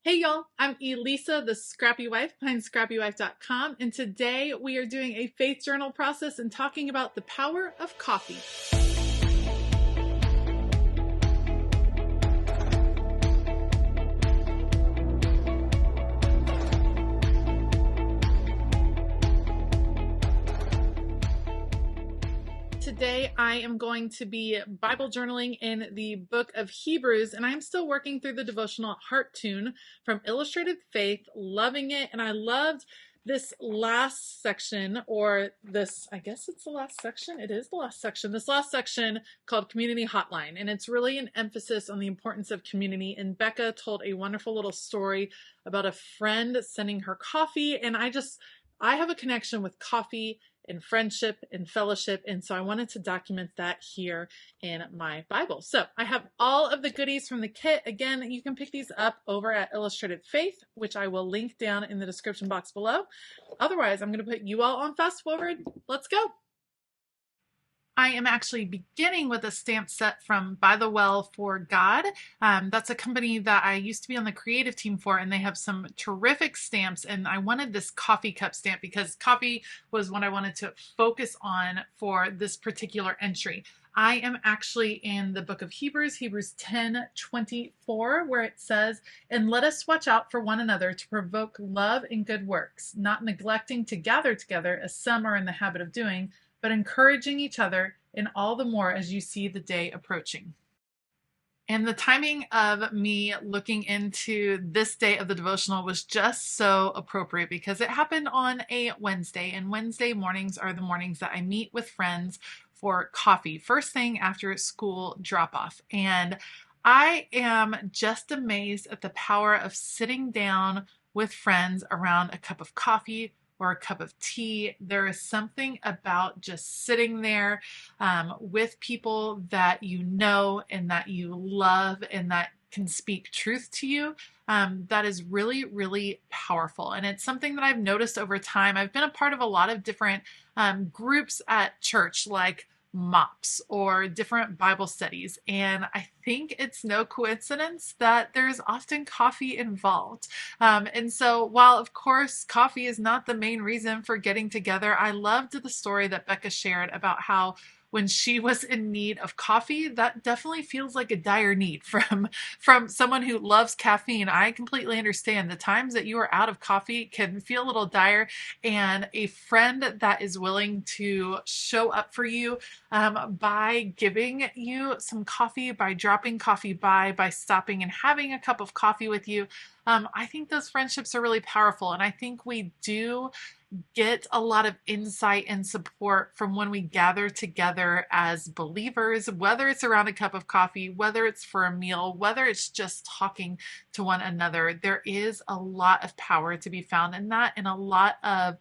Hey y'all, I'm Elisa, the Scrappy Wife behind ScrappyWife.com, and today we are doing a faith journal process and talking about the power of coffee. Today I am going to be Bible journaling in the book of Hebrews, and I'm still working through the devotional Heart Tune from Illustrated Faith, loving it, and I loved this last section, or this, I guess it's the last section. It is the last section. This last section called Community Hotline, and it's really an emphasis on the importance of community. And Becca told a wonderful little story about a friend sending her coffee, and I have a connection with coffee and friendship and fellowship, and so I wanted to document that here in my Bible. So I have all of the goodies from the kit. Again, you can pick these up over at Illustrated Faith, which I will link down in the description box below. Otherwise, I'm going to put you all on fast forward. Let's go. I am actually beginning with a stamp set from By the Well for God. That's a company that I used to be on the creative team for, and they have some terrific stamps. And I wanted this coffee cup stamp because coffee was what I wanted to focus on for this particular entry. I am actually in the book of Hebrews, Hebrews 10:24, where it says, "And let us watch out for one another to provoke love and good works, not neglecting to gather together as some are in the habit of doing, but encouraging each other, and all the more as you see the day approaching." And the timing of me looking into this day of the devotional was just so appropriate because it happened on a Wednesday, and Wednesday mornings are the mornings that I meet with friends for coffee, first thing after school drop off. And I am just amazed at the power of sitting down with friends around a cup of coffee or a cup of tea. There is something about just sitting there with people that you know and that you love and that can speak truth to you. That is really, really powerful. And it's something that I've noticed over time. I've been a part of a lot of different groups at church, like MOPS or different Bible studies. And I think it's no coincidence that there's often coffee involved. And so while of course coffee is not the main reason for getting together, I loved the story that Becca shared about how when she was in need of coffee, that definitely feels like a dire need from someone who loves caffeine. I completely understand the times that you are out of coffee can feel a little dire, and a friend that is willing to show up for you by giving you some coffee, by dropping coffee by stopping and having a cup of coffee with you. I think those friendships are really powerful, and I think we do get a lot of insight and support from when we gather together as believers, whether it's around a cup of coffee, whether it's for a meal, whether it's just talking to one another. There is a lot of power to be found in that, and a lot of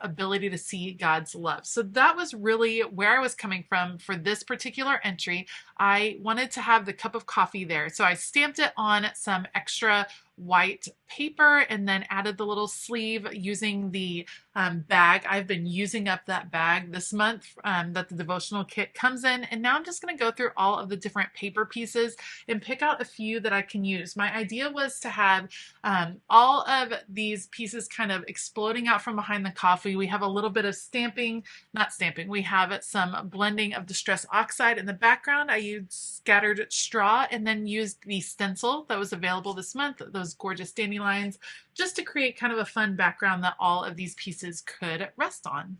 ability to see God's love. So that was really where I was coming from for this particular entry. I wanted to have the cup of coffee there. So I stamped it on some extra white paper and then added the little sleeve using the bag. I've been using up that bag this month that the devotional kit comes in. And now I'm just going to go through all of the different paper pieces and pick out a few that I can use. My idea was to have all of these pieces kind of exploding out from behind the coffee. We have a little bit of not stamping. We have some blending of distress oxide in the background. I used scattered straw and then used the stencil that was available this month, those gorgeous dandelions, just to create kind of a fun background that all of these pieces could rest on.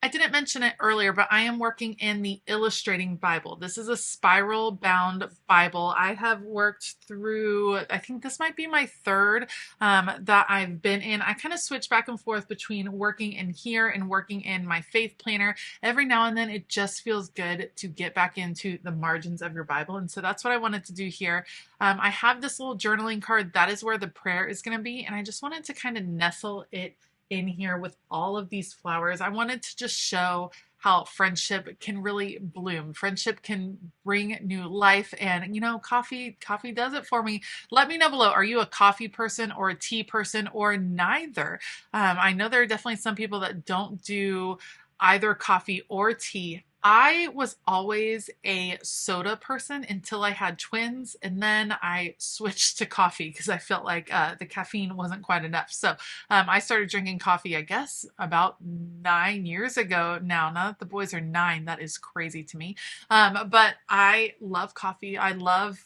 I didn't mention it earlier, but I am working in the Illustrating Bible. This is a spiral bound Bible. I have worked through, I think this might be my third that I've been in. I kind of switch back and forth between working in here and working in my faith planner. Every now and then it just feels good to get back into the margins of your Bible. And so that's what I wanted to do here. I have this little journaling card. That is where the prayer is going to be. And I just wanted to kind of nestle it in here with all of these flowers. I wanted to just show how friendship can really bloom. Friendship can bring new life, and you know, coffee does it for me. Let me know below, are you a coffee person or a tea person or neither? I know there are definitely some people that don't do either coffee or tea. I was always a soda person until I had twins, and then I switched to coffee because I felt like the caffeine wasn't quite enough. So I started drinking coffee, I guess, about 9 years ago now. Now that the boys are 9, that is crazy to me. But I love coffee. I love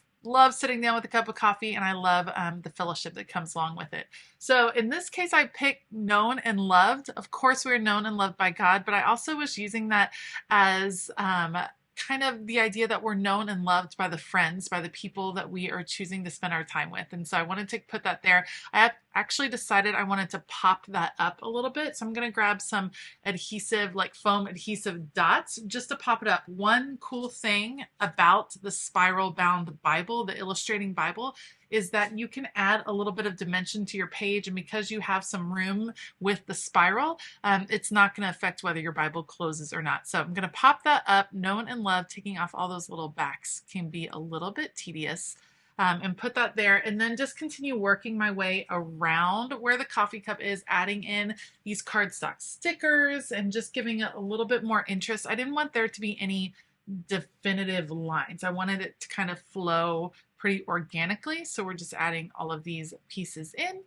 sitting down with a cup of coffee, and I love the fellowship that comes along with it. So in this case, I picked known and loved. Of course, we're known and loved by God, but I also was using that as kind of the idea that we're known and loved by the friends, by the people that we are choosing to spend our time with. And so I wanted to put that there. I have actually decided I wanted to pop that up a little bit. So I'm going to grab some adhesive, like foam adhesive dots, just to pop it up. One cool thing about the spiral bound Bible, the illustrating Bible, is that you can add a little bit of dimension to your page. And because you have some room with the spiral, it's not going to affect whether your Bible closes or not. So I'm going to pop that up. Known and loved, taking off all those little backs can be a little bit tedious. And put that there, and then just continue working my way around where the coffee cup is, adding in these cardstock stickers and just giving it a little bit more interest. I didn't want there to be any definitive lines. I wanted it to kind of flow pretty organically. So we're just adding all of these pieces in.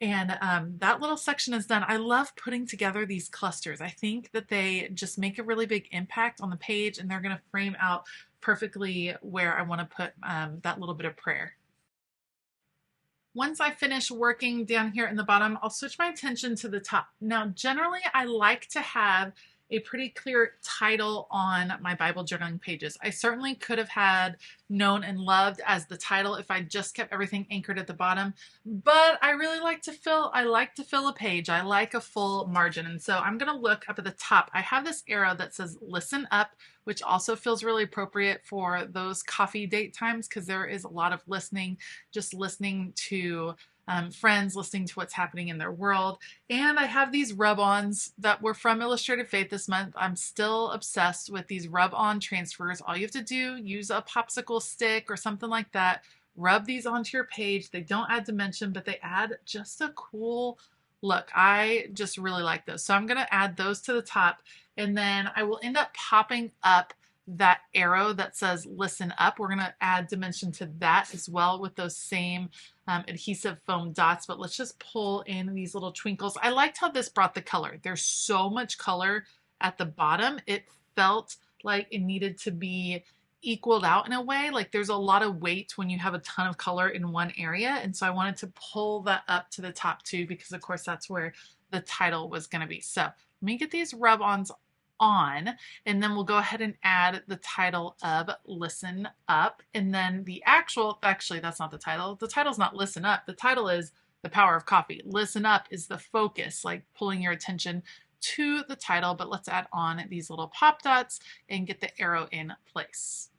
And that little section is done. I love putting together these clusters. I think that they just make a really big impact on the page, and they're going to frame out perfectly where I want to put that little bit of prayer. Once I finish working down here in the bottom, I'll switch my attention to the top. Now, generally, I like to have a pretty clear title on my Bible journaling pages. I certainly could have had known and loved as the title if I just kept everything anchored at the bottom, but I really like to fill a page. I like a full margin. And so I'm going to look up at the top. I have this arrow that says listen up, which also feels really appropriate for those coffee date times, because there is a lot of listening, just listening to friends, listening to what's happening in their world. And I have these rub-ons that were from Illustrated Faith this month. I'm still obsessed with these rub-on transfers. All you have to do, use a popsicle stick or something like that, rub these onto your page. They don't add dimension, but they add just a cool look. I just really like those. So I'm going to add those to the top, and then I will end up popping up that arrow that says listen up. We're going to add dimension to that as well with those same adhesive foam dots, but let's just pull in these little twinkles. I liked how this brought the color. There's so much color at the bottom. It felt like it needed to be equaled out in a way. Like there's a lot of weight when you have a ton of color in one area. And so I wanted to pull that up to the top too, because of course that's where the title was going to be. So let me get these rub-ons on, and then we'll go ahead and add the title of listen up. And then the actually that's not the title. The title's not listen up. The title is the power of coffee. Listen up is the focus, like pulling your attention to the title. But let's add on these little pop dots and get the arrow in place.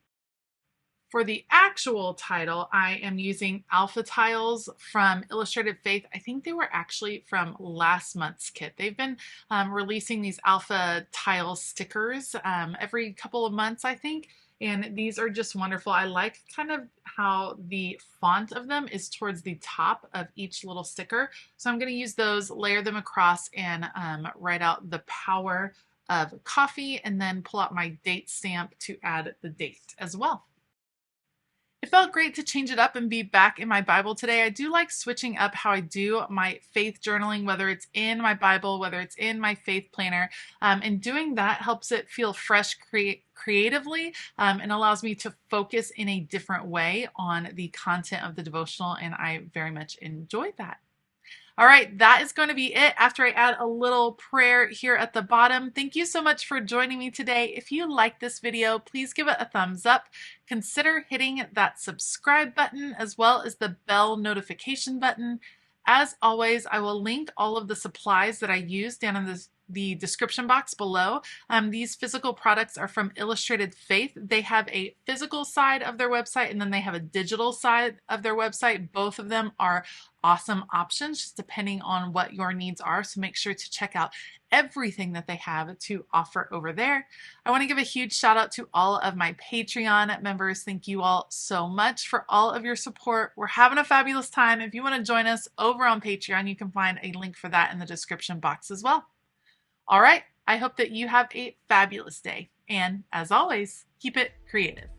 For the actual title, I am using alpha tiles from Illustrated Faith. I think they were actually from last month's kit. They've been releasing these alpha tile stickers every couple of months, I think. And these are just wonderful. I like kind of how the font of them is towards the top of each little sticker. So I'm going to use those, layer them across, and write out the power of coffee, and then pull out my date stamp to add the date as well. It felt great to change it up and be back in my Bible today. I do like switching up how I do my faith journaling, whether it's in my Bible, whether it's in my faith planner. And doing that helps it feel fresh creatively, and allows me to focus in a different way on the content of the devotional. And I very much enjoy that. All right, that is going to be it after I add a little prayer here at the bottom. Thank you so much for joining me today. If you like this video, please give it a thumbs up. Consider hitting that subscribe button as well as the bell notification button. As always, I will link all of the supplies that I use down in the description box below. These physical products are from Illustrated Faith. They have a physical side of their website, and then they have a digital side of their website. Both of them are awesome options, just depending on what your needs are. So make sure to check out everything that they have to offer over there. I want to give a huge shout out to all of my Patreon members. Thank you all so much for all of your support. We're having a fabulous time. If you want to join us over on Patreon, you can find a link for that in the description box as well. All right, I hope that you have a fabulous day. And as always, keep it creative.